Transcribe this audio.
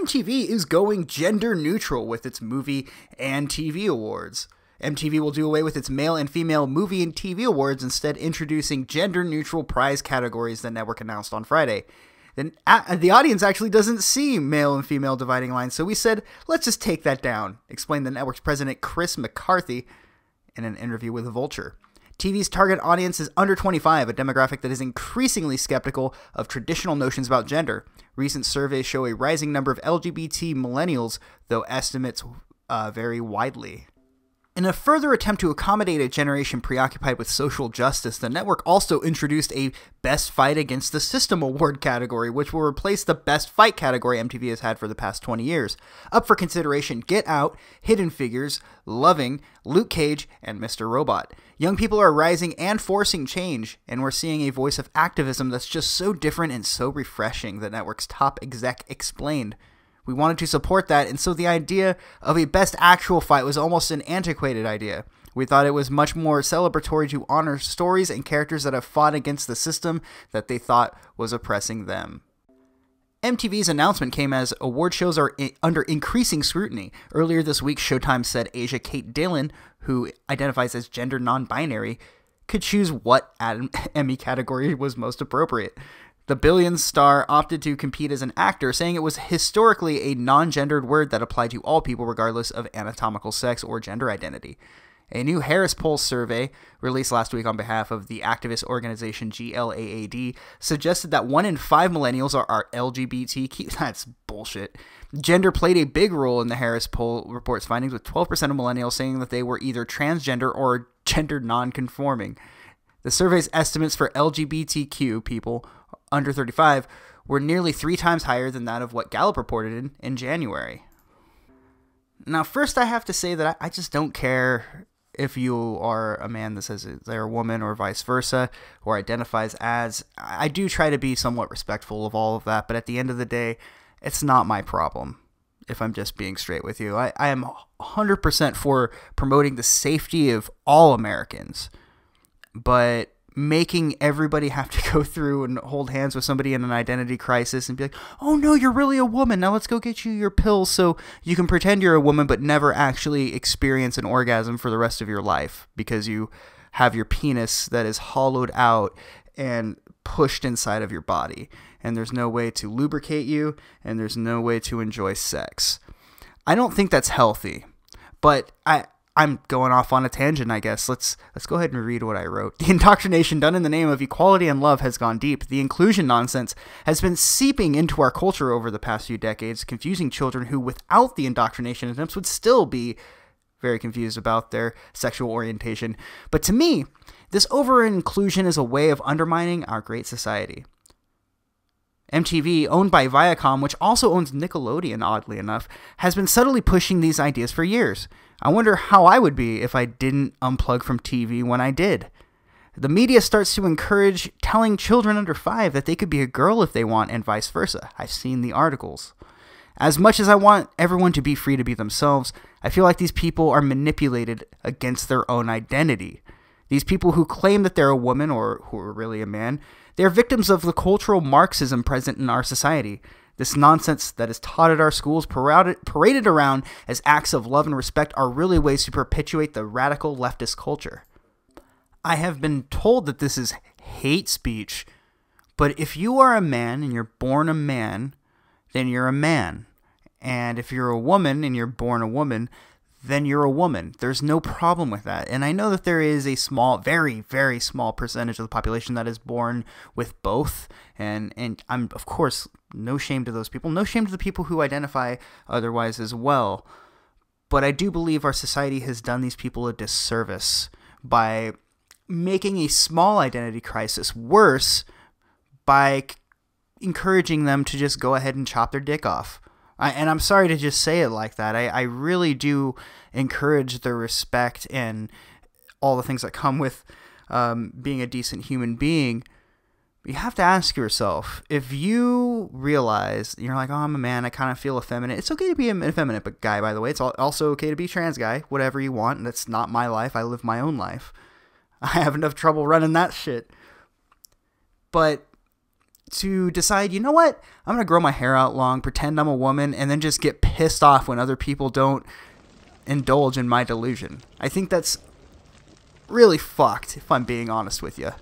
MTV is going gender neutral with its movie and TV awards. MTV will do away with its male and female movie and TV awards, instead introducing gender-neutral prize categories the network announced on Friday. Then the audience actually doesn't see male and female dividing lines, so we said, let's just take that down, explained the network's president Chris McCarthy in an interview with Vulture. TV's target audience is under 25, a demographic that is increasingly skeptical of traditional notions about gender. Recent surveys show a rising number of LGBT millennials, though estimates vary widely. In a further attempt to accommodate a generation preoccupied with social justice, the network also introduced a Best Fight Against the System award category, which will replace the Best Fight category MTV has had for the past 20 years. Up for consideration, Get Out, Hidden Figures, Loving, Luke Cage, and Mr. Robot. Young people are rising and forcing change, and we're seeing a voice of activism that's just so different and so refreshing, the network's top exec explained. We wanted to support that, and so the idea of a best actual fight was almost an antiquated idea. We thought it was much more celebratory to honor stories and characters that have fought against the system that they thought was oppressing them. MTV's announcement came as award shows are under increasing scrutiny. Earlier this week, Showtime said Asia Kate Dillon, who identifies as gender non-binary, could choose what Emmy category was most appropriate. The Billions star opted to compete as an actor, saying it was historically a non-gendered word that applied to all people regardless of anatomical sex or gender identity. A new Harris Poll survey, released last week on behalf of the activist organization GLAAD, suggested that 1 in 5 millennials are LGBTQ. That's bullshit. Gender played a big role in the Harris Poll report's findings, with 12% of millennials saying that they were either transgender or gender non-conforming. The survey's estimates for LGBTQ people under 35 were nearly 3 times higher than that of what Gallup reported in January. Now, first I have to say that I just don't care if you are a man that says they're a woman or vice versa, or identifies as. I do try to be somewhat respectful of all of that, but at the end of the day, it's not my problem, if I'm just being straight with you. I am 100% for promoting the safety of all Americans, but making everybody have to go through and hold hands with somebody in an identity crisis and be like, oh no, you're really a woman, now let's go get you your pills so you can pretend you're a woman but never actually experience an orgasm for the rest of your life because you have your penis that is hollowed out and pushed inside of your body, and there's no way to lubricate you, and there's no way to enjoy sex. I don't think that's healthy, but I'm going off on a tangent, I guess. Let's go ahead and read what I wrote. The indoctrination done in the name of equality and love has gone deep. The inclusion nonsense has been seeping into our culture over the past few decades, confusing children who, without the indoctrination attempts, would still be very confused about their sexual orientation. But to me, this over-inclusion is a way of undermining our great society. MTV, owned by Viacom, which also owns Nickelodeon, oddly enough, has been subtly pushing these ideas for years. I wonder how I would be if I didn't unplug from TV when I did. The media starts to encourage telling children under 5 that they could be a girl if they want, and vice versa. I've seen the articles. As much as I want everyone to be free to be themselves, I feel like these people are manipulated against their own identity. These people who claim that they're a woman or who are really a man, they're victims of the cultural Marxism present in our society. This nonsense that is taught at our schools, paraded around as acts of love and respect, are really ways to perpetuate the radical leftist culture. I have been told that this is hate speech, but if you are a man and you're born a man, then you're a man. And if you're a woman and you're born a woman, then you're a woman. There's no problem with that. And I know that there is a small, very, very small percentage of the population that is born with both. And I'm, of course, no shame to those people. No shame to the people who identify otherwise as well. But I do believe our society has done these people a disservice by making a small identity crisis worse by encouraging them to just go ahead and chop their dick off. And I'm sorry to just say it like that. I really do encourage the respect and all the things that come with being a decent human being. You have to ask yourself, if you realize, you're like, oh, I'm a man, I kind of feel effeminate. It's okay to be an effeminate guy, by the way. It's also okay to be a trans guy, whatever you want. That's not my life. I live my own life. I have enough trouble running that shit. But to decide, you know what, I'm going to grow my hair out long, pretend I'm a woman, and then just get pissed off when other people don't indulge in my delusion. I think that's really fucked, if I'm being honest with you.